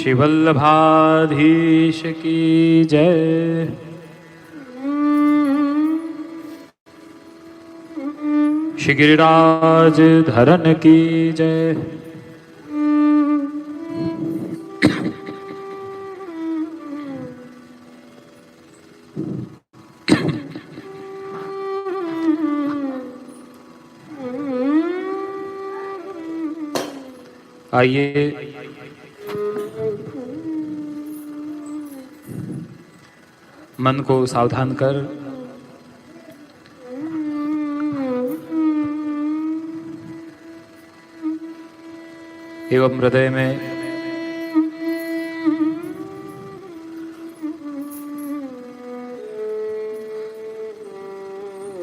श्री वल्लभाधीश की जय। श्री गिरिराज धरन की जय। आइए मन को सावधान कर एवं हृदय में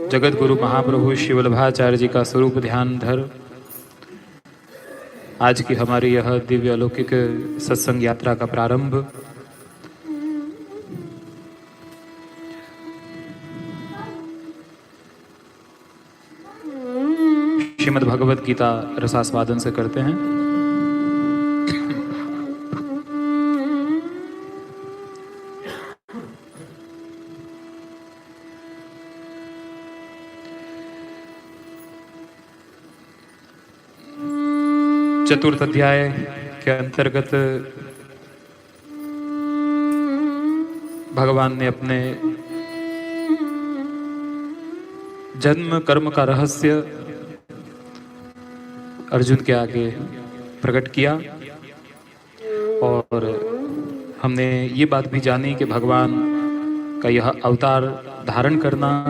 जगत गुरु महाप्रभु श्री वल्लभाचार्य जी का स्वरूप ध्यान धर आज की हमारी यह दिव्य अलौकिक सत्संग यात्रा का प्रारंभ श्रीमद् भगवद गीता रसास्वादन से करते हैं। चतुर्थ अध्याय के अंतर्गत भगवान ने अपने जन्म कर्म का रहस्य अर्जुन के आगे प्रकट किया और हमने ये बात भी जानी कि भगवान का यह अवतार धारण करना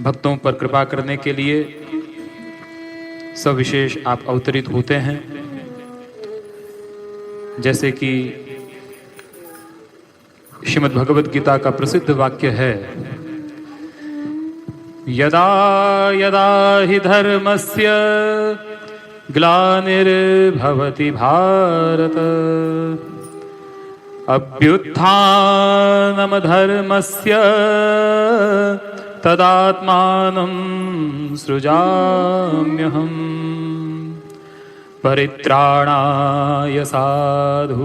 भक्तों पर कृपा करने के लिए सविशेष आप अवतरित होते हैं। जैसे कि श्रीमद् भगवद गीता का प्रसिद्ध वाक्य है, यदा यदा हि धर्मस्य ग्लानिर्भवति भारत अभ्युत्थानम् धर्मस्य तदात्मानं सृजाम्यहम् परित्राणाय साधूनां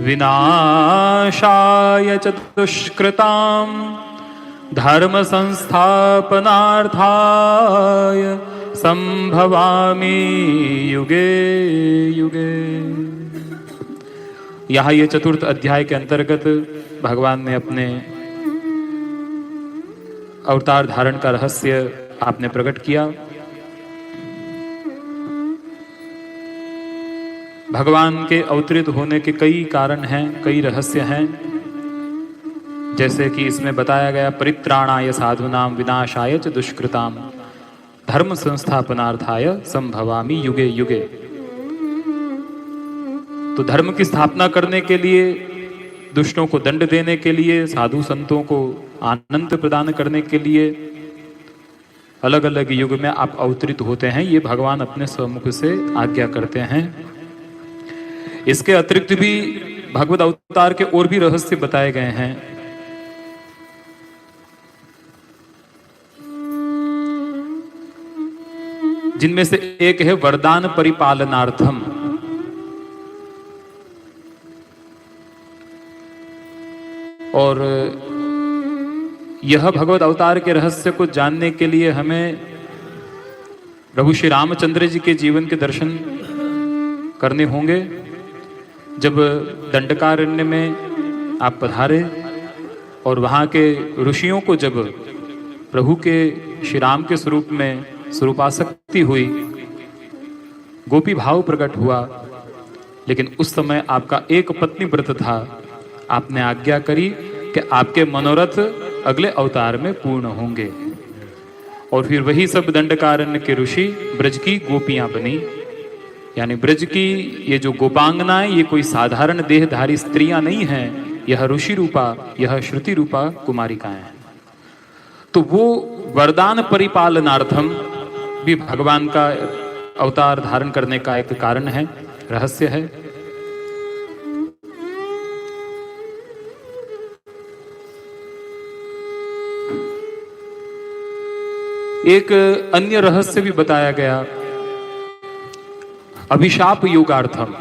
विनाशाय च दुष्कृतां धर्म संस्थापनार्थाय संभवामि युगे युगे। यहाँ ये चतुर्थ अध्याय के अंतर्गत भगवान ने अपने अवतार धारण का रहस्य आपने प्रकट किया। भगवान के अवतरित होने के कई कारण हैं, कई रहस्य हैं। जैसे कि इसमें बताया गया, परित्राणाय साधूनां विनाशाय च दुष्कृतां धर्म संस्थापनार्थाय संभवामि युगे युगे। तो धर्म की स्थापना करने के लिए, दुष्टों को दंड देने के लिए, साधु संतों को आनंद प्रदान करने के लिए अलग अलग युग में आप अवतरित होते हैं। ये भगवान अपने स्वमुख से आज्ञा करते हैं। इसके अतिरिक्त भी भगवद अवतार के और भी रहस्य बताए गए हैं। जिनमें से एक है वरदान परिपालनार्थम। और यह भगवत अवतार के रहस्य को जानने के लिए हमें प्रभु श्री रामचंद्र जी के जीवन के दर्शन करने होंगे। जब दंडकारण्य में आप पधारे और वहाँ के ऋषियों को जब प्रभु के श्री राम के स्वरूप में स्वरूपासक्ति हुई, गोपी भाव प्रकट हुआ, लेकिन उस समय आपका एक पत्नी व्रत था। आपने आज्ञा करी कि आपके मनोरथ अगले अवतार में पूर्ण होंगे। और फिर वही सब दंडकारण्य के ऋषि ब्रज की गोपियां बनी। यानी ब्रज की ये जो गोपांगनाएं, ये कोई साधारण देहधारी स्त्रियां नहीं हैं, यह ऋषि रूपा, यह श्रुति रूपा कुमारिकाएं हैं। तो वो वरदान परिपालनार्थम भी भगवान का अवतार धारण करने का एक कारण है, रहस्य है। एक अन्य रहस्य भी बताया गया, अभिशाप योगार्थम।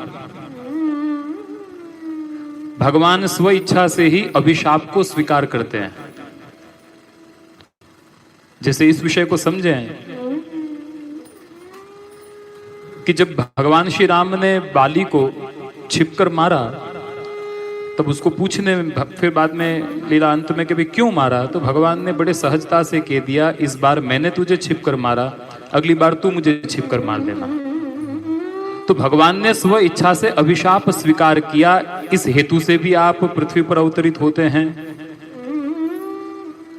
भगवान स्व इच्छा से ही अभिशाप को स्वीकार करते हैं। जैसे इस विषय को समझें कि जब भगवान श्री राम ने बाली को छिपकर मारा, तब उसको पूछने में फिर बाद में लीला अंत में कि भाई क्यों मारा, तो भगवान ने बड़े सहजता से कह दिया, इस बार मैंने तुझे छिपकर मारा, अगली बार तू मुझे छिपकर मार देना। तो भगवान ने स्व इच्छा से अभिशाप स्वीकार किया। इस हेतु से भी आप पृथ्वी पर अवतरित होते हैं।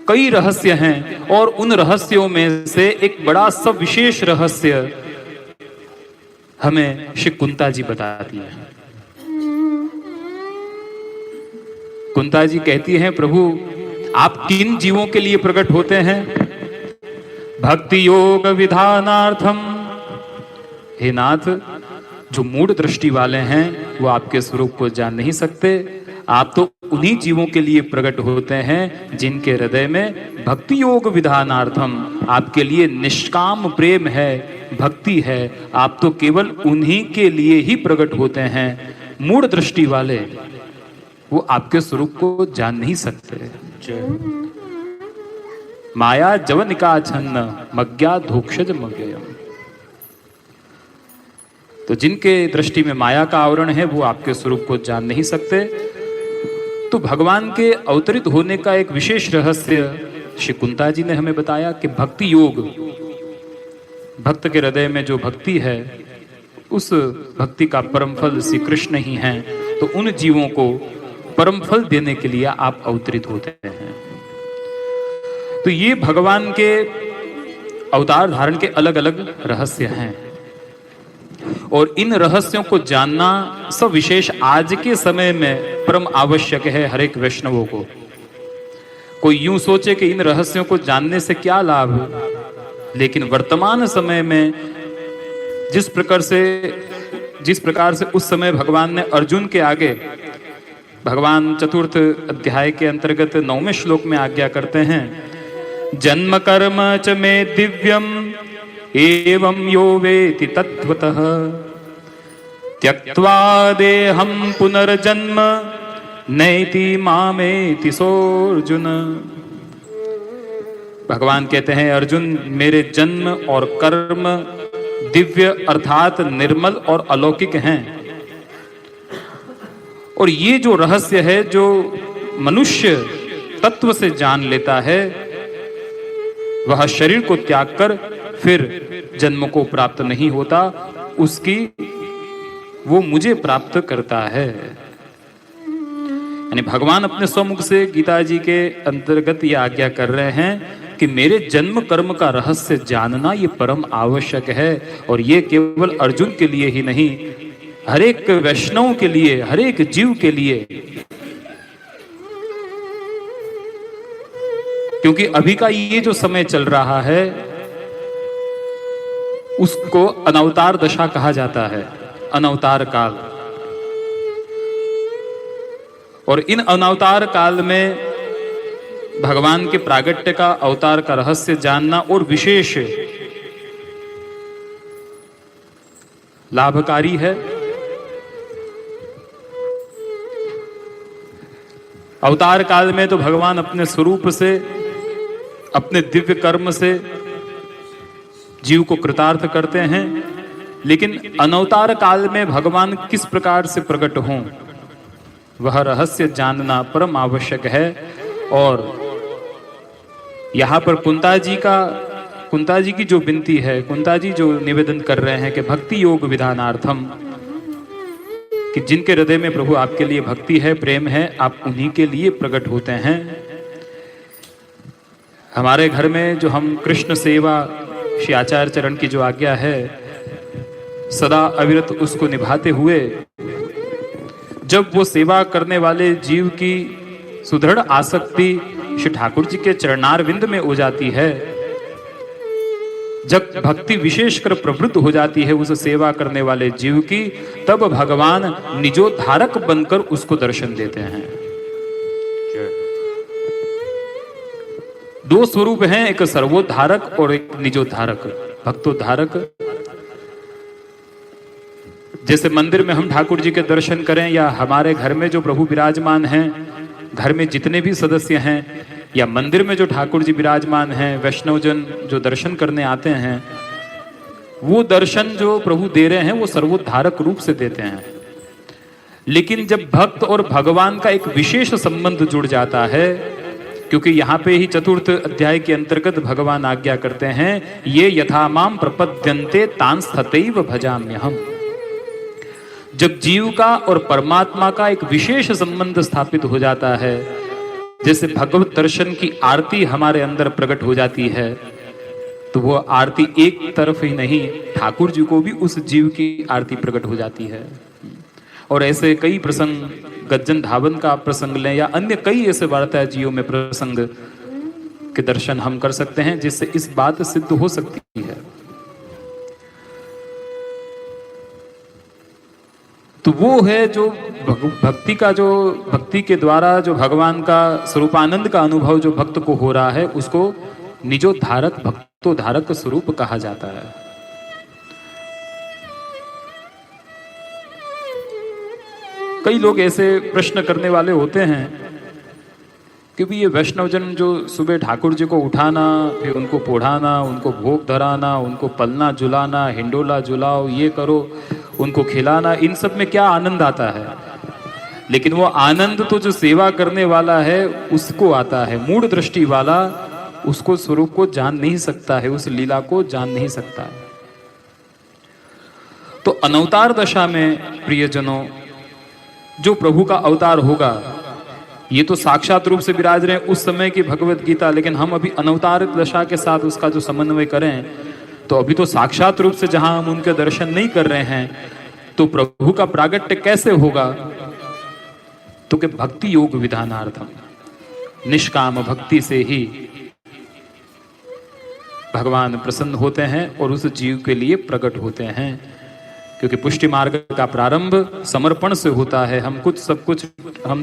कई रहस्य हैं और उन रहस्यों में से एक बड़ा सविशेष रहस्य हमें श्री कुंता जी बताती है। कुंता जी कहती हैं, प्रभु आप किन जीवों के लिए प्रकट होते हैं? भक्ति योग विधानार्थम। हे नाथ, जो मूढ़ दृष्टि वाले हैं वो आपके स्वरूप को जान नहीं सकते। आप तो उन्हीं जीवों के लिए प्रकट होते हैं जिनके हृदय में भक्ति योग विधानार्थम, आपके लिए निष्काम प्रेम है, भक्ति है। आप तो केवल उन्हीं के लिए ही प्रकट होते हैं। मूढ़ दृष्टि वाले वो आपके स्वरूप को जान नहीं सकते। माया जवनिका छन्न मज्ञा धोक्षज मज्ञयम। तो जिनके दृष्टि में माया का आवरण है वो आपके स्वरूप को जान नहीं सकते। तो भगवान के अवतरित होने का एक विशेष रहस्य श्री कुंता जी ने हमें बताया कि भक्ति योग, भक्त के हृदय में जो भक्ति है उस भक्ति का परम फल श्री कृष्ण ही हैं। तो उन जीवों को परम फल देने के लिए आप अवतरित होते हैं। तो ये भगवान के अवतार धारण के अलग अलग रहस्य हैं और इन रहस्यों को जानना सविशेष आज के समय में परम आवश्यक है हर एक वैष्णवों को। कोई यूं सोचे कि इन रहस्यों को जानने से क्या लाभ, लेकिन वर्तमान समय में जिस प्रकार से उस समय भगवान ने अर्जुन के आगे, भगवान चतुर्थ अध्याय के अंतर्गत 9वें श्लोक में आज्ञा करते हैं, जन्म कर्म च मे दिव्यम एवं यो वेति तत्वतः त्यक्त्वा देहं पुनर्जन्म नैति मामेति सोऽर्जुन। भगवान कहते हैं, अर्जुन मेरे जन्म और कर्म दिव्य अर्थात निर्मल और अलौकिक हैं। और ये जो रहस्य है जो मनुष्य तत्व से जान लेता है, वह शरीर को त्याग कर फिर जन्म को प्राप्त नहीं होता, उसकी वो मुझे प्राप्त करता है। यानी भगवान अपने स्वमुख से गीता जी के अंतर्गत ये आज्ञा कर रहे हैं कि मेरे जन्म कर्म का रहस्य जानना ये परम आवश्यक है। और ये केवल अर्जुन के लिए ही नहीं, हर एक वैष्णव के लिए, हर एक जीव के लिए। क्योंकि अभी का ये जो समय चल रहा है उसको अनवतार दशा कहा जाता है, अनवतार काल। और इन अनवतार काल में भगवान के प्रागट्य का, अवतार का रहस्य जानना और विशेष लाभकारी है। अवतार काल में तो भगवान अपने स्वरूप से, अपने दिव्य कर्म से जीव को कृतार्थ करते हैं, लेकिन अनवतार काल में भगवान किस प्रकार से प्रकट हों वह रहस्य जानना परम आवश्यक है। और यहां पर कुंता जी की जो विनती है, कुंता जी जो निवेदन कर रहे हैं कि भक्ति योग विधानार्थम, कि जिनके हृदय में प्रभु आपके लिए भक्ति है, प्रेम है, आप उन्हीं के लिए प्रकट होते हैं। हमारे घर में जो हम कृष्ण सेवा, श्री आचार्य चरण की जो आज्ञा है, सदा अविरत उसको निभाते हुए जब वो सेवा करने वाले जीव की सुदृढ़ आसक्ति श्री ठाकुर जी के चरणारविंद में हो जाती है, जब भक्ति विशेषकर प्रवृत्त हो जाती है उस सेवा करने वाले जीव की, तब भगवान निजोद्धारक बनकर उसको दर्शन देते हैं। दो स्वरूप हैं, एक सर्वोद्धारक और एक निजोद्धारक। भक्तोद्धारक, जैसे मंदिर में हम ठाकुर जी के दर्शन करें या हमारे घर में जो प्रभु विराजमान हैं, घर में जितने भी सदस्य हैं, या मंदिर में जो ठाकुर जी विराजमान हैं, वैष्णवजन जो दर्शन करने आते हैं, वो दर्शन जो प्रभु दे रहे हैं वो सर्वोद्धारक रूप से देते हैं। लेकिन जब भक्त और भगवान का एक विशेष संबंध जुड़ जाता है, क्योंकि यहाँ पे ही चतुर्थ अध्याय के अंतर्गत भगवान आज्ञा करते हैं, ये यथा माम प्रपद्यन्ते तान् तथैव भजाम्यहम्। जब जीव का और परमात्मा का एक विशेष संबंध स्थापित हो जाता है, जैसे भगवत दर्शन की आरती हमारे अंदर प्रकट हो जाती है, तो वो आरती एक तरफ ही नहीं, ठाकुर जी को भी उस जीव की आरती प्रकट हो जाती है। और ऐसे कई प्रसंग, गज्जन धावन का प्रसंग लें या अन्य कई ऐसे वार्ता जीवों में प्रसंग के दर्शन हम कर सकते हैं, जिससे इस बात सिद्ध हो सकती है। तो वो है जो भक्ति का, जो भक्ति के द्वारा जो भगवान का स्वरूपानंद का अनुभव जो भक्त को हो रहा है, उसको निजोद्धारक भक्तोद्धारक स्वरूप कहा जाता है। कई लोग ऐसे प्रश्न करने वाले होते हैं कि भी ये वैष्णवजन जो सुबह ठाकुर जी को उठाना, फिर उनको पोढ़ाना, उनको भोग धराना, उनको पलना झुलाना, हिंडोला झुलाओ, ये करो, उनको खिलाना, इन सब में क्या आनंद आता है? लेकिन वो आनंद तो जो सेवा करने वाला है उसको आता है। मूढ़ दृष्टि वाला उसको स्वरूप को जान नहीं सकता है, उस लीला को जान नहीं सकता है। तो अनवतार दशा में प्रियजनों, जो प्रभु का अवतार होगा, ये तो साक्षात रूप से विराज रहे हैं उस समय की भगवत गीता, लेकिन हम अभी अनवतार दशा के साथ उसका जो समन्वय करें, तो अभी तो साक्षात रूप से जहां हम उनके दर्शन नहीं कर रहे हैं, तो प्रभु का प्रागट्य कैसे होगा? तो कि भक्ति योग विधानार्थम, निष्काम भक्ति से ही भगवान प्रसन्न होते हैं और उस जीव के लिए प्रकट होते हैं। क्योंकि पुष्टि मार्ग का प्रारंभ समर्पण से होता है। हम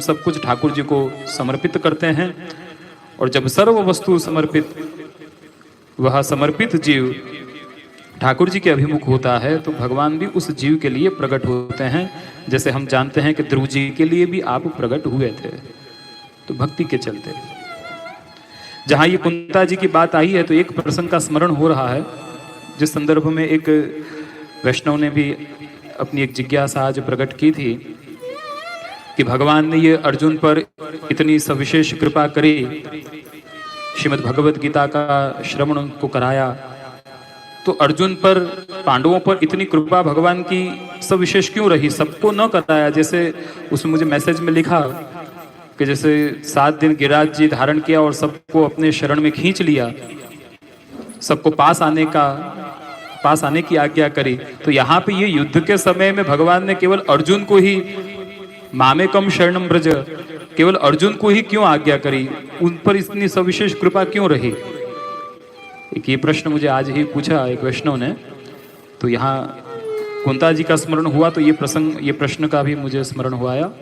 सब कुछ ठाकुर जी को समर्पित करते हैं, और जब सर्व वस्तु समर्पित, वह समर्पित जीव ठाकुर जी के अभिमुख होता है, तो भगवान भी उस जीव के लिए प्रकट होते हैं। जैसे हम जानते हैं कि ध्रुव जी के लिए भी आप प्रकट हुए थे, तो भक्ति के चलते। जहां ये कुंता जी की बात आई है, तो एक प्रसंग का स्मरण हो रहा है, जिस संदर्भ में एक वैष्णव ने भी अपनी एक जिज्ञासा आज प्रकट की थी कि भगवान ने ये अर्जुन पर इतनी सविशेष कृपा करी, श्रीमद् भगवत गीता का श्रवण उनको कराया, तो अर्जुन पर, पांडवों पर इतनी कृपा भगवान की सविशेष क्यों रही? सबको न कराया। जैसे उसमें मुझे मैसेज में लिखा कि जैसे 7 दिन गिरिराज जी धारण किया और सबको अपने शरण में खींच लिया, सबको पास आने की आज्ञा करी। तो यहाँ पे ये युद्ध के समय में भगवान ने केवल अर्जुन को ही मामेकम शरणम ब्रज, केवल अर्जुन को ही क्यों आज्ञा करी? उन पर इतनी सविशेष कृपा क्यों रही? एक ये प्रश्न मुझे आज ही पूछा एक वैष्णव ने, तो यहाँ कुंता जी का स्मरण हुआ, तो ये प्रश्न का भी मुझे स्मरण हुआ।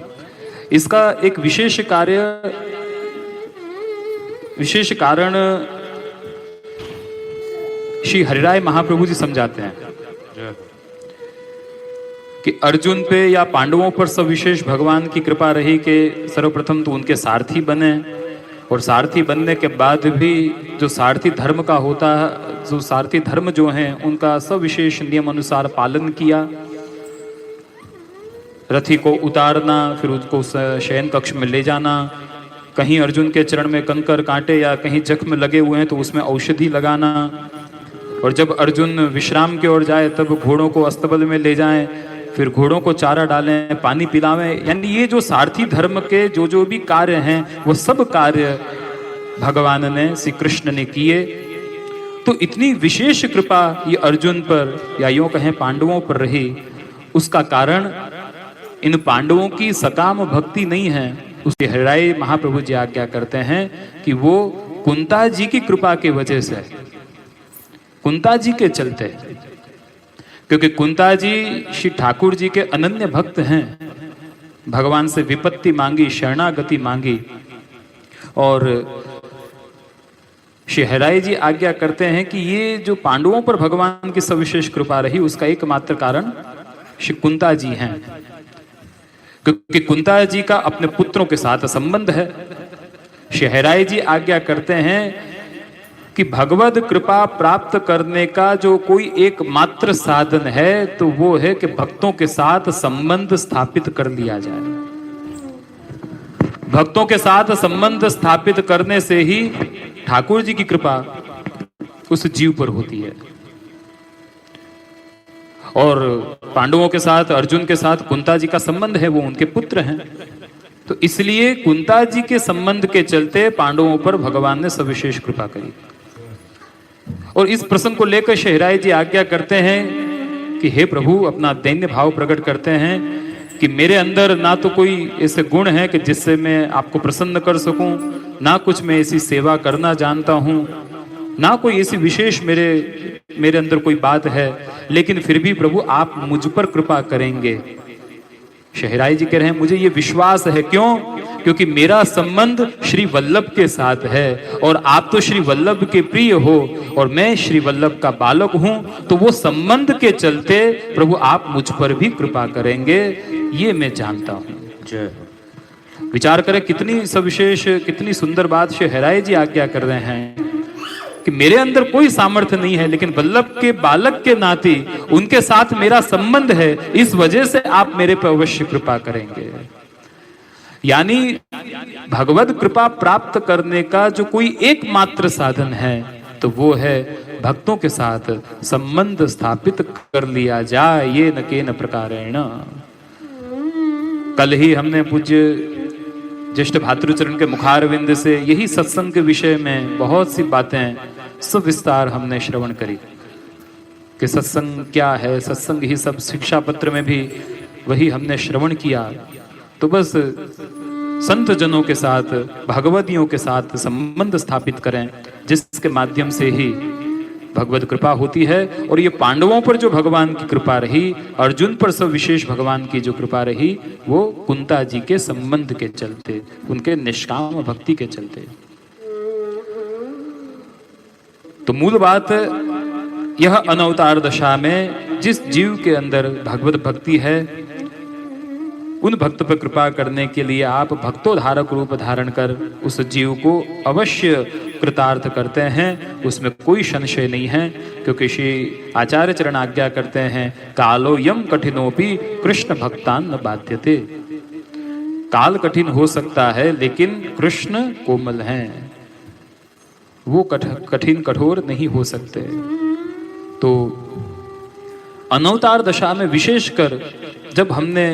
इसका एक विशेष कारण श्री हरिराय महाप्रभु जी समझाते हैं कि अर्जुन पे या पांडवों पर सविशेष भगवान की कृपा रही कि सर्वप्रथम तो उनके सारथी बने, और सारथी बनने के बाद भी जो सारथी धर्म का होता है, जो सारथी धर्म जो है उनका सविशेष नियम अनुसार पालन किया। रथी को उतारना, फिर उसको शयन कक्ष में ले जाना, कहीं अर्जुन के चरण में कंकर कांटे या कहीं जख्म लगे हुए हैं तो उसमें औषधि लगाना, और जब अर्जुन विश्राम की ओर जाए तब घोड़ों को अस्तबल में ले जाएं, फिर घोड़ों को चारा डालें, पानी पिलावें। यानी ये जो सारथी धर्म के जो भी कार्य हैं, वो सब कार्य भगवान ने, श्री कृष्ण ने किए। तो इतनी विशेष कृपा ये अर्जुन पर या यूं कहें पांडवों पर रही, उसका कारण इन पांडवों की सकाम भक्ति नहीं है। उसके हरिराय महाप्रभु जी आज्ञा करते हैं कि वो कुंता जी की कृपा के वजह से, कुंता जी के चलते, क्योंकि कुंता जी श्री ठाकुर जी के अनन्य भक्त हैं। भगवान से विपत्ति मांगी, शरणागति मांगी, और शहराई जी आज्ञा करते हैं कि ये जो पांडवों पर भगवान की सविशेष कृपा रही उसका एकमात्र कारण श्री कुंता जी हैं, क्योंकि कुंता जी का अपने पुत्रों के साथ संबंध है। शहराई जी आज्ञा करते हैं कि भगवत कृपा प्राप्त करने का जो कोई एकमात्र साधन है तो वो है कि भक्तों के साथ संबंध स्थापित कर लिया जाए। भक्तों के साथ संबंध स्थापित करने से ही ठाकुर जी की कृपा उस जीव पर होती है। और पांडवों के साथ, अर्जुन के साथ कुंता जी का संबंध है, वो उनके पुत्र हैं, तो इसलिए कुंता जी के संबंध के चलते पांडवों पर भगवान ने सविशेष कृपा करी। और इस प्रसंग को लेकर शहराई जी आज्ञा करते हैं कि हे प्रभु, अपना दैन्य भाव प्रकट करते हैं कि मेरे अंदर ना तो कोई ऐसे गुण है कि जिससे मैं आपको प्रसन्न कर सकूं, ना कुछ मैं ऐसी सेवा करना जानता हूं, ना कोई ऐसी विशेष मेरे अंदर कोई बात है, लेकिन फिर भी प्रभु आप मुझ पर कृपा करेंगे। शहराई जी कह रहे हैं मुझे ये विश्वास है। क्यों? क्योंकि मेरा संबंध श्री वल्लभ के साथ है और आप तो श्री वल्लभ के प्रिय हो और मैं श्री वल्लभ का बालक हूं, तो वो संबंध के चलते प्रभु आप मुझ पर भी कृपा करेंगे, ये मैं जानता हूं। जय। विचार करें कितनी सविशेष, कितनी सुंदर बात शहराई जी आज्ञा कर रहे हैं कि मेरे अंदर कोई सामर्थ्य नहीं है, लेकिन वल्लभ के बालक के नाते उनके साथ मेरा संबंध है, इस वजह से आप मेरे पर अवश्य कृपा करेंगे। यानी भगवत कृपा प्राप्त करने का जो कोई एकमात्र साधन है तो वो है भक्तों के साथ संबंध स्थापित कर लिया जाए, ये न के न प्रकारेण। कल ही हमने पूज्य ज्येष्ठ भातृचरण के मुखारविंद से यही सत्संग के विषय में बहुत सी बातें सविस्तार हमने श्रवण करी कि सत्संग क्या है, सत्संग ही सब। शिक्षा पत्र में भी वही हमने श्रवण किया। तो बस संत जनों के साथ, भगवदियों के साथ संबंध स्थापित करें, जिसके माध्यम से ही भगवत कृपा होती है। और ये पांडवों पर जो भगवान की कृपा रही, अर्जुन पर सब विशेष भगवान की जो कृपा रही, वो कुंता जी के संबंध के चलते, उनके निष्काम भक्ति के चलते। तो मूल बात यह अनवतार दशा में जिस जीव के अंदर भगवत भक्ति है, उन भक्त पर कृपा करने के लिए आप भक्तोद्धारक रूप धारण कर उस जीव को अवश्य कृतार्थ करते हैं, उसमें कोई संशय नहीं है। क्योंकि श्री आचार्य चरण आज्ञा करते हैं कालो यम कठिनोपि कृष्ण भक्तान न बाध्यते। काल कठिन हो सकता है लेकिन कृष्ण कोमल हैं, वो कठिन कठोर नहीं हो सकते। तो अनवतार दशा में विशेषकर जब हमने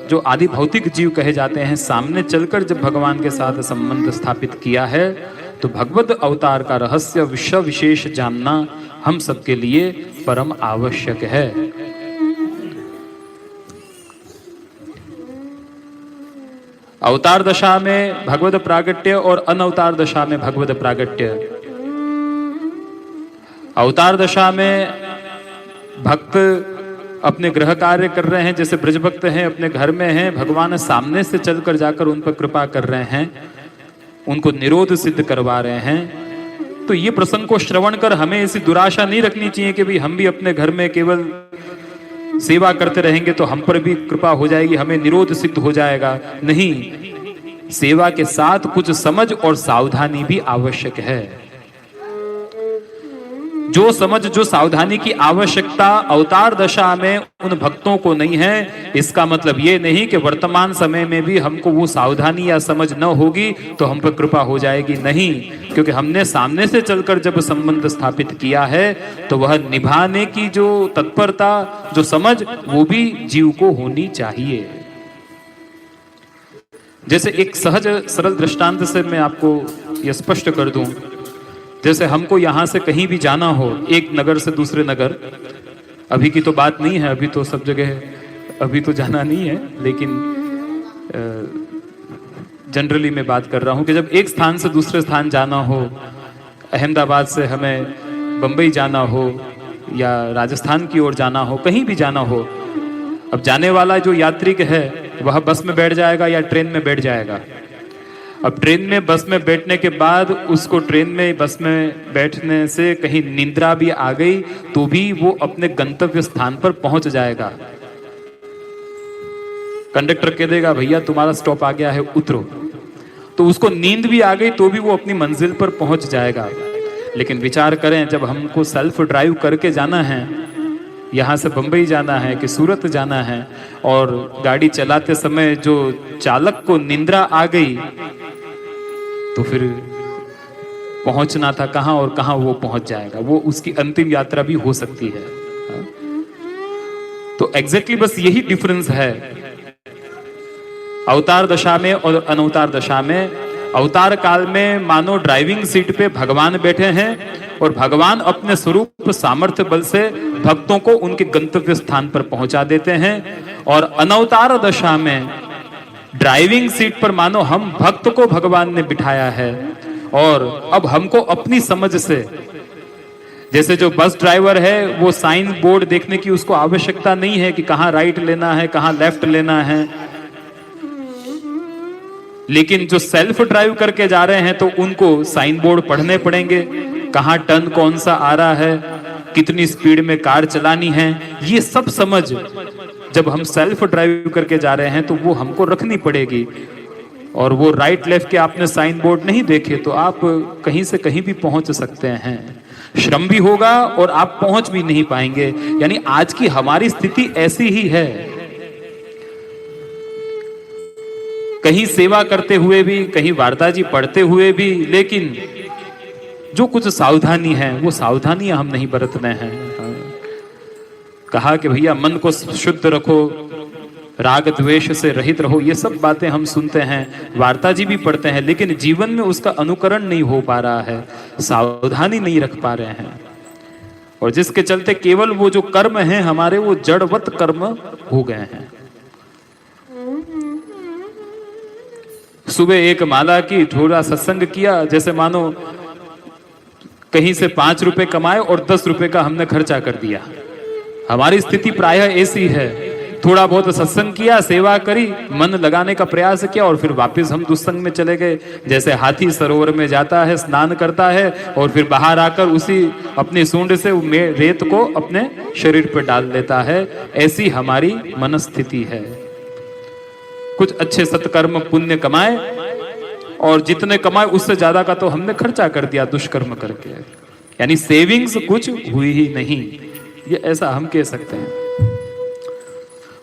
जो आदि भौतिक जीव कहे जाते हैं सामने चलकर जब भगवान के साथ संबंध स्थापित किया है, तो भगवत अवतार का रहस्य विश्व विशेष जानना हम सबके लिए परम आवश्यक है। अवतार दशा में भगवत प्रागट्य और अनवतार दशा में भगवत प्रागट्य। अवतार दशा में भक्त अपने गृह कार्य कर रहे हैं, जैसे ब्रज भक्त हैं, अपने घर में हैं, भगवान सामने से चलकर जाकर उन पर कृपा कर रहे हैं, उनको निरोध सिद्ध करवा रहे हैं। तो ये प्रसंग को श्रवण कर हमें ऐसी दुराशा नहीं रखनी चाहिए कि भाई हम भी अपने घर में केवल सेवा करते रहेंगे तो हम पर भी कृपा हो जाएगी, हमें निरोध सिद्ध हो जाएगा। नहीं, सेवा के साथ कुछ समझ और सावधानी भी आवश्यक है। जो समझ, जो सावधानी की आवश्यकता अवतार दशा में उन भक्तों को नहीं है, इसका मतलब ये नहीं कि वर्तमान समय में भी हमको वो सावधानी या समझ न होगी तो हम पर कृपा हो जाएगी। नहीं, क्योंकि हमने सामने से चलकर जब संबंध स्थापित किया है तो वह निभाने की जो तत्परता, जो समझ, वो भी जीव को होनी चाहिए। जैसे एक सहज सरल दृष्टांत से मैं आपको यह स्पष्ट कर दूं, जैसे हमको यहां से कहीं भी जाना हो, एक नगर से दूसरे नगर, अभी की तो बात नहीं है, अभी तो सब जगह अभी तो जाना नहीं है, लेकिन जनरली मैं बात कर रहा हूं कि जब एक स्थान से दूसरे स्थान जाना हो, अहमदाबाद से हमें बंबई जाना हो या राजस्थान की ओर जाना हो, कहीं भी जाना हो, अब जाने वाला जो यात्रिक है वह बस में बैठ जाएगा या ट्रेन में बैठ जाएगा। अब ट्रेन में बस में बैठने के बाद उसको ट्रेन में बस में बैठने से कहीं निंद्रा भी आ गई तो भी वो अपने गंतव्य स्थान पर पहुंच जाएगा। कंडक्टर कह देगा भैया तुम्हारा स्टॉप आ गया है उतरो, तो उसको नींद भी आ गई तो भी वो अपनी मंजिल पर पहुंच जाएगा। लेकिन विचार करें, जब हमको सेल्फ ड्राइव करके जाना है, यहाँ से बंबई जाना है कि सूरत जाना है, और गाड़ी चलाते समय जो चालक को निंद्रा आ गई तो फिर पहुंचना था कहां और कहां वो पहुंच जाएगा, वो उसकी अंतिम यात्रा भी हो सकती है। तो एग्जैक्टली बस यही डिफरेंस है अवतार दशा में और अनवतार दशा में। अवतार काल में मानो ड्राइविंग सीट पे भगवान बैठे हैं और भगवान अपने स्वरूप सामर्थ्य बल से भक्तों को उनके गंतव्य स्थान पर पहुंचा देते हैं, और अनवतार दशा में ड्राइविंग सीट पर मानो हम भक्त को भगवान ने बिठाया है, और अब हमको अपनी समझ से, जैसे जो बस ड्राइवर है वो साइन बोर्ड देखने की उसको आवश्यकता नहीं है कि कहां राइट लेना है कहां लेफ्ट लेना है, लेकिन जो सेल्फ ड्राइव करके जा रहे हैं तो उनको साइन बोर्ड पढ़ने पड़ेंगे, कहां टर्न कौन सा आ रहा है, कितनी स्पीड में कार चलानी है, ये सब समझ जब हम सेल्फ ड्राइव करके जा रहे हैं तो वो हमको रखनी पड़ेगी। और वो राइट लेफ्ट के आपने साइन बोर्ड नहीं देखे तो आप कहीं से कहीं भी पहुंच सकते हैं, श्रम भी होगा और आप पहुंच भी नहीं पाएंगे। यानी आज की हमारी स्थिति ऐसी ही है, कहीं सेवा करते हुए भी, कहीं वार्ता जी पढ़ते हुए भी, लेकिन जो कुछ सावधानी है वो सावधानियां हम नहीं बरतने हैं। कहा कि भैया मन को शुद्ध रखो, राग द्वेष से रहित रहो, ये सब बातें हम सुनते हैं, वार्ता जी भी पढ़ते हैं, लेकिन जीवन में उसका अनुकरण नहीं हो पा रहा है, सावधानी नहीं रख पा रहे हैं, और जिसके चलते केवल वो जो कर्म हैं हमारे वो जड़वत कर्म हो गए हैं। सुबह एक माला की, थोड़ा सत्संग किया, जैसे मानो कहीं से 5 रुपए कमाए और 10 रुपए का हमने खर्चा कर दिया। हमारी स्थिति प्रायः ऐसी है, थोड़ा बहुत सत्संग किया, सेवा करी, मन लगाने का प्रयास किया और फिर वापस हम दुस्संग में चले गए। जैसे हाथी सरोवर में जाता है, स्नान करता है और फिर बाहर आकर उसी अपनी सूंड से रेत को अपने शरीर पर डाल लेता है, ऐसी हमारी मनस्थिति है। कुछ अच्छे सत्कर्म पुण्य कमाए और जितने कमाए उससे ज्यादा का तो हमने खर्चा कर दिया दुष्कर्म करके, यानी सेविंग्स कुछ हुई ही नहीं, ये ऐसा हम कह सकते हैं।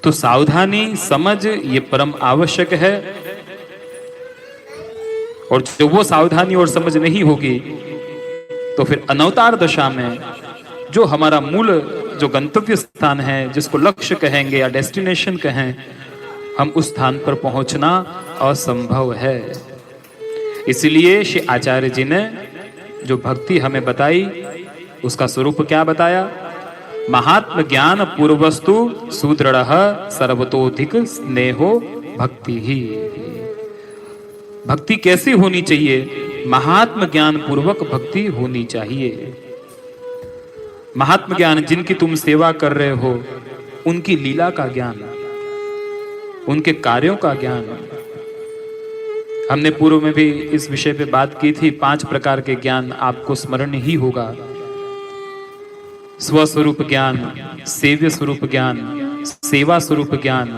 तो सावधानी समझ ये परम आवश्यक है, और जो वो सावधानी और समझ नहीं होगी तो फिर अनवतार दशा में जो हमारा मूल जो गंतव्य स्थान है, जिसको लक्ष्य कहेंगे या डेस्टिनेशन कहें, हम उस स्थान पर पहुंचना असंभव है। इसलिए श्री आचार्य जी ने जो भक्ति हमें बताई उसका स्वरूप क्या बताया? महात्म ज्ञान पूर्वस्तु सुदृढ़ सर्वतोधिक स्नेहो भक्ति ही। भक्ति कैसी होनी चाहिए? महात्म ज्ञान पूर्वक भक्ति होनी चाहिए। महात्म ज्ञान, जिनकी तुम सेवा कर रहे हो उनकी लीला का ज्ञान, उनके कार्यों का ज्ञान। हमने पूर्व में भी इस विषय पे बात की थी, 5 प्रकार के ज्ञान आपको स्मरण ही होगा। स्वस्वरूप ज्ञान, सेव्य स्वरूप ज्ञान, सेवा स्वरूप ज्ञान,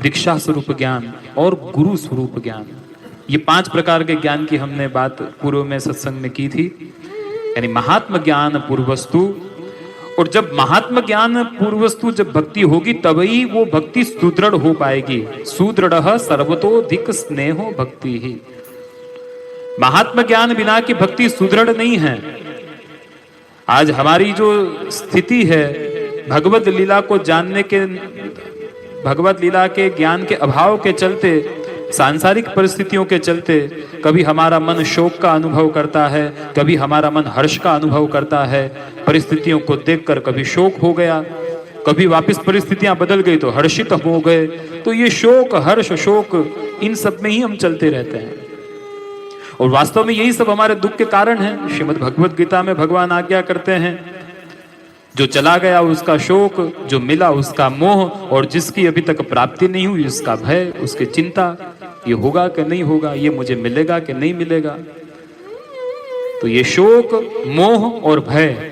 दीक्षा स्वरूप ज्ञान और गुरु स्वरूप ज्ञान। ये 5 प्रकार के ज्ञान की हमने बात पूर्व में सत्संग में की थी। यानी महात्म ज्ञान पूर्वस्तु, और जब महात्म ज्ञान पूर्वस्तु जब भक्ति होगी तभी वो भक्ति सुदृढ़ हो पाएगी। सुदृढ़ सर्वतोधिक स्नेहो भक्ति ही। महात्म ज्ञान बिना की भक्ति सुदृढ़ नहीं है। आज हमारी जो स्थिति है, भगवत लीला को जानने के, भगवत लीला के ज्ञान के अभाव के चलते, सांसारिक परिस्थितियों के चलते, कभी हमारा मन शोक का अनुभव करता है, कभी हमारा मन हर्ष का अनुभव करता है। परिस्थितियों को देखकर कभी शोक हो गया, कभी वापस परिस्थितियां बदल गई तो हर्षित हो गए। तो ये शोक हर्ष शोक इन सब में ही हम चलते रहते हैं, और वास्तव में यही सब हमारे दुख के कारण है। श्रीमद् भगवत गीता में भगवान आज्ञा करते हैं, जो चला गया उसका शोक, जो मिला उसका मोह, और जिसकी अभी तक प्राप्ति नहीं हुई उसका भय, उसकी चिंता। ये होगा कि नहीं होगा, ये मुझे मिलेगा कि नहीं मिलेगा। तो ये शोक, मोह और भय,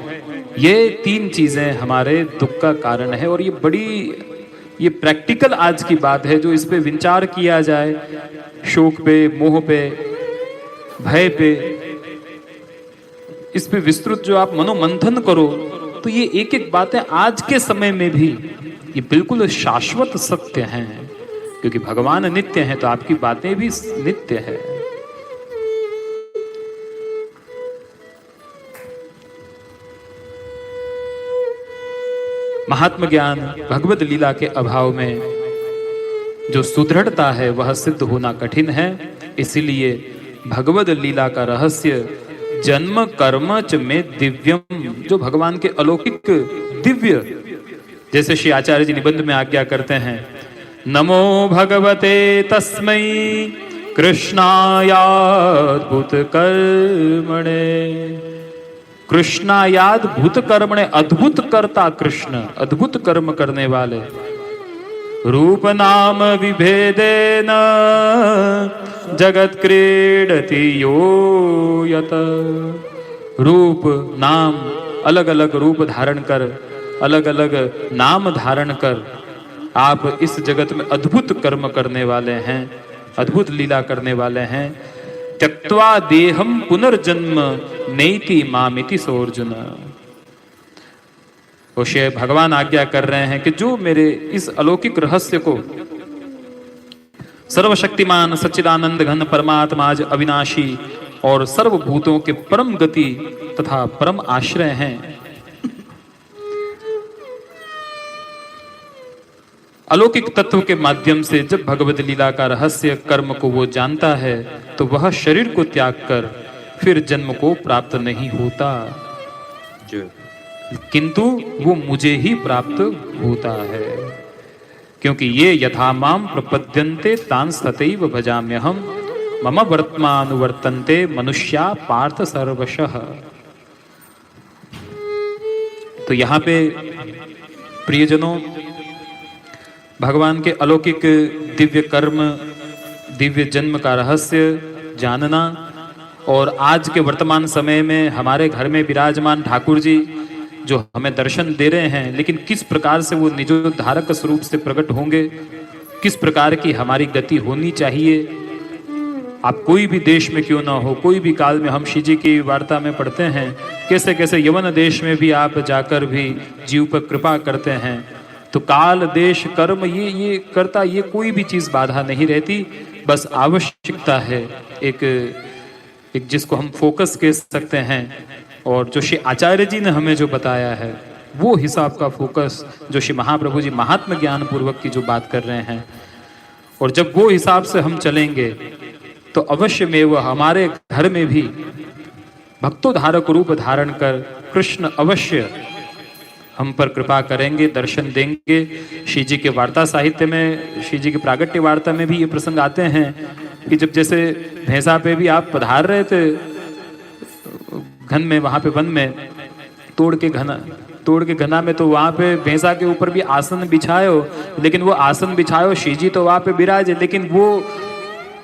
ये तीन चीजें हमारे दुख का कारण है। और ये प्रैक्टिकल आज की बात है। जो इस पे विचार किया जाए, शोक पे, मोह पे, भय पे, इस पे विस्तृत जो आप मनोमंथन करो, तो ये एक एक बातें आज के समय में भी ये बिल्कुल शाश्वत सत्य हैं। क्योंकि भगवान नित्य हैं तो आपकी बातें भी नित्य है। महात्म ज्ञान, भगवत लीला के अभाव में जो सुदृढ़ता है वह सिद्ध होना कठिन है। इसीलिए भगवत लीला का रहस्य जन्म कर्म च में दिव्यम, जो भगवान के अलौकिक दिव्य, जैसे श्री आचार्य जी निबंध में आज्ञा करते हैं, नमो भगवते तस्मै कृष्णायाद्भुत कर्मणे। कृष्णायाद भूत कर्मणे, अद्भुत कर्ता कृष्ण, अद्भुत कर्म करने वाले। रूप नाम विभेदेन जगत क्रीडति यो यत। रूप नाम, अलग अलग रूप धारण कर, अलग अलग नाम धारण कर आप इस जगत में अद्भुत कर्म करने वाले हैं, अद्भुत लीला करने वाले हैं। त्यक्त्वा देहम पुनर्जन्म नैति मामिति सोर्जुन। उसे भगवान आज्ञा कर रहे हैं कि जो मेरे इस अलौकिक रहस्य को, सर्वशक्तिमान सच्चिदानंद घन परमात्मा आज अविनाशी और सर्वभूतों के परम गति तथा परम आश्रय हैं, अलौकिक तत्व के माध्यम से जब भगवत लीला का रहस्य कर्म को वो जानता है तो वह शरीर को त्याग कर फिर जन्म को प्राप्त नहीं होता, किंतु वो मुझे ही प्राप्त होता है। क्योंकि ये यथा माम प्रपद्यन्ते तान् तथैव भजाम्यहम् मम वर्त्मानुवर्तन्ते मनुष्या पार्थ सर्वशः। तो यहाँ पे प्रियजनों, भगवान के अलौकिक दिव्य कर्म, दिव्य जन्म का रहस्य जानना और आज के वर्तमान समय में हमारे घर में विराजमान ठाकुर जी जो हमें दर्शन दे रहे हैं, लेकिन किस प्रकार से वो निजोद्धारक स्वरूप से प्रकट होंगे, किस प्रकार की हमारी गति होनी चाहिए। आप कोई भी देश में क्यों ना हो, कोई भी काल में, हम श्री जी की वार्ता में पढ़ते हैं कैसे कैसे यवन देश में भी आप जाकर भी जीव पर कृपा करते हैं। तो काल देश कर्म ये करता, ये कोई भी चीज बाधा नहीं रहती, बस आवश्यकता है एक जिसको हम फोकस कह सकते हैं। और जो श्री आचार्य जी ने हमें जो बताया है वो हिसाब का फोकस, जो श्री महाप्रभु जी महात्म ज्ञान पूर्वक की जो बात कर रहे हैं, और जब वो हिसाब से हम चलेंगे तो अवश्य में वह हमारे घर में भी भक्तोद्धारक रूप धारण कर कृष्ण अवश्य हम पर कृपा करेंगे, दर्शन देंगे। श्री जी के वार्ता साहित्य में, श्री जी की प्रागट्य वार्ता में भी ये प्रसंग आते हैं कि जब जैसे भैंसा पे भी आप पधार रहे थे घन में, वहां पे वन में तोड़ के घना में, तो वहां पे भैंसा के ऊपर भी आसन बिछायो, लेकिन वो आसन बिछायो, श्री जी तो वहां पे विराजे, लेकिन वो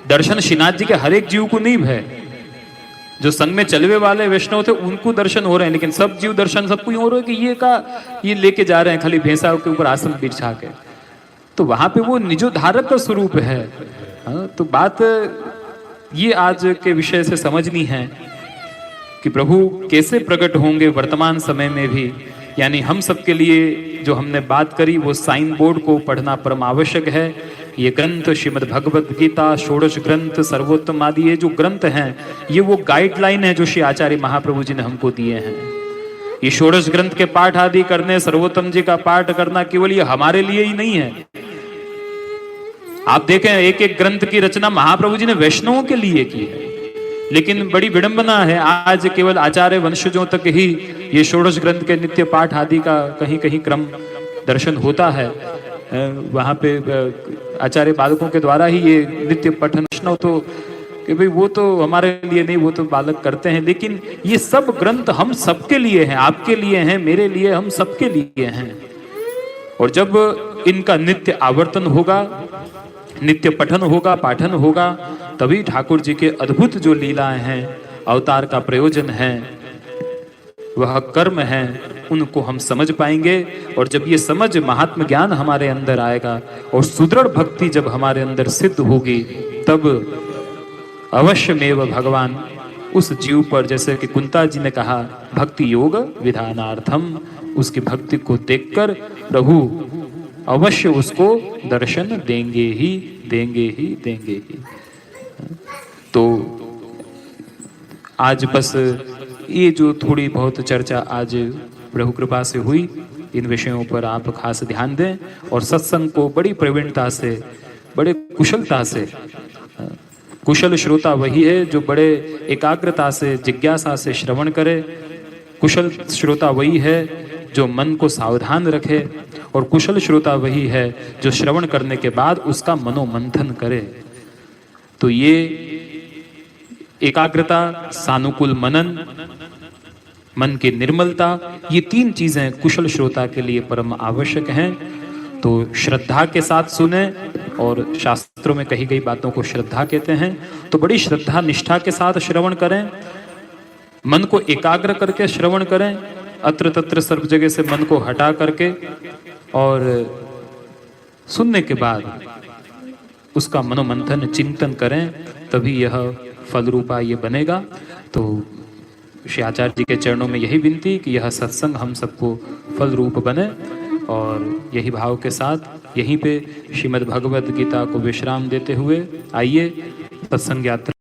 दर्शन श्रीनाथ जी के हर एक जीव को नहीं है। जो संग में चलवे वाले वैष्णव थे उनको दर्शन हो रहे हैं, लेकिन सब जीव दर्शन सबको हो रहा है कि ये लेके जा रहे हैं खाली भैंसा के ऊपर आसन बिछा के। तो वहां पे वो निजोद्धारक का स्वरूप है। तो बात ये आज के विषय से समझनी है कि प्रभु कैसे प्रकट होंगे वर्तमान समय में भी। यानी हम सबके लिए जो हमने बात करी वो साइन बोर्ड को पढ़ना परम आवश्यक है। ये ग्रंथ श्रीमद् भगवत गीता, षोडश ग्रंथ, सर्वोत्तम आदि ये जो ग्रंथ हैं ये वो गाइडलाइन है जो श्री आचार्य महाप्रभु जी ने हमको दिए हैं। ये षोडश ग्रंथ के पाठ आदि करने, सर्वोत्तम जी का पाठ करना केवल ये हमारे लिए ही नहीं है। आप देखें एक एक ग्रंथ की रचना महाप्रभु जी ने वैष्णवों के लिए की है, लेकिन बड़ी विडंबना है आज केवल आचार्य वंशजों तक ही ये षोडश ग्रंथ के नित्य पाठ आदि का कहीं कहीं क्रम दर्शन होता है। वहां पे आचार्य बालकों के द्वारा ही ये नित्य पठन वैष्णव, तो कि भाई वो तो हमारे लिए नहीं, वो तो बालक करते हैं, लेकिन ये सब ग्रंथ हम सबके लिए हैं, आपके लिए हैं, मेरे लिए, हम सबके लिए हैं। और जब इनका नित्य आवर्तन होगा, नित्य पठन होगा, पाठन होगा, तभी ठाकुर जी के अद्भुत जो लीलाएं हैं, अवतार का प्रयोजन है, वह कर्म है, उनको हम समझ पाएंगे। और जब ये समझ महात्म ज्ञान हमारे अंदर आएगा और सुदृढ़ भक्ति जब हमारे अंदर सिद्ध होगी, तब अवश्यमेव भगवान उस जीव पर, जैसे कि कुंता जी ने कहा, भक्ति योग विधानार्थम, उसकी भक्ति को देखकर प्रभु अवश्य उसको दर्शन देंगे ही देंगे ही देंगे ही। तो आज बस ये जो थोड़ी बहुत चर्चा आज प्रभु कृपा से हुई, इन विषयों पर आप खास ध्यान दें और सत्संग को बड़ी प्रवीणता से, बड़े कुशलता से, कुशल श्रोता वही है जो बड़े एकाग्रता से, जिज्ञासा से श्रवण करे। कुशल श्रोता वही है जो मन को सावधान रखे, और कुशल श्रोता वही है जो श्रवण करने के बाद उसका मनोमंथन करे। तो ये एकाग्रता, सानुकूल मनन, मन की निर्मलता, ये तीन चीजें कुशल श्रोता के लिए परम आवश्यक हैं। तो श्रद्धा के साथ सुने, और शास्त्रों में कही गई बातों को श्रद्धा कहते हैं। तो बड़ी श्रद्धा निष्ठा के साथ श्रवण करें, मन को एकाग्र करके श्रवण करें, अत्र तत्र सर्व जगह से मन को हटा करके, और सुनने के बाद उसका मनोमंथन चिंतन करें, तभी यह फल रूपा ये बनेगा। तो श्री आचार्य जी के चरणों में यही विनती कि यह सत्संग हम सबको फल रूप बने, और यही भाव के साथ यहीं पे श्रीमद् भगवद गीता को विश्राम देते हुए आइए सत्संग यात्रा